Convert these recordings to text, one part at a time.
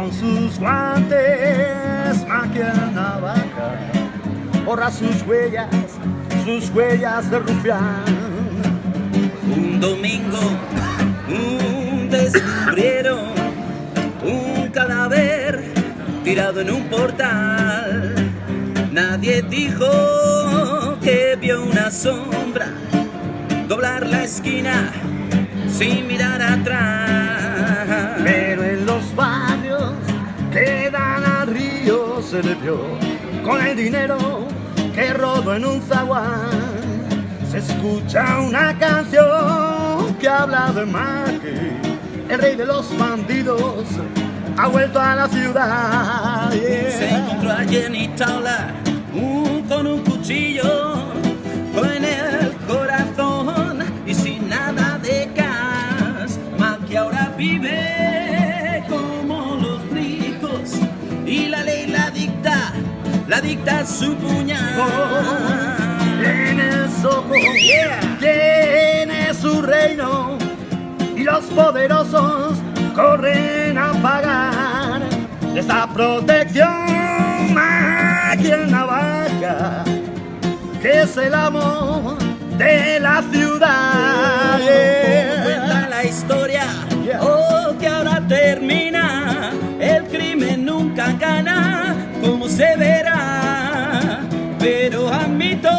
Con sus guantes, maquia navaja, borra sus huellas de rufián. Un domingo descubrieron un cadáver tirado en un portal. Nadie dijo que vio una sombra doblar la esquina sin mirar atrás. Pero en los barrios que dan al río se le vio con el dinero que rodó en un zaguán. Se escucha una canción que habla de Maki, el rey de los bandidos ha vuelto a la ciudad. Yeah. Se encontró a Jenny Taula con un cuchillo en el corazón y sin nada de gas. Maki ahora vive como los ricos y la ley la dicta su puñal. Tienes ojos, tiene su reino y los poderosos corren a pagar esta protección. Maquia navaja, que es el amor de la ciudad. Como cuenta la historia, que ahora termina, el crimen nunca gana, como se verá. Pero admito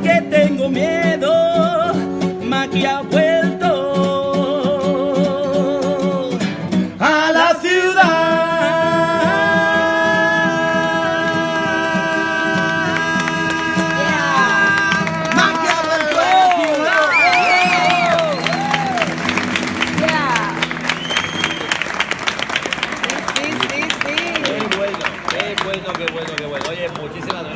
que tengo miedo, Maki ha vuelto A la ciudad. Maki ha vuelto a la ciudad. Sí. Qué bueno, qué bueno. Oye, muchísimas gracias.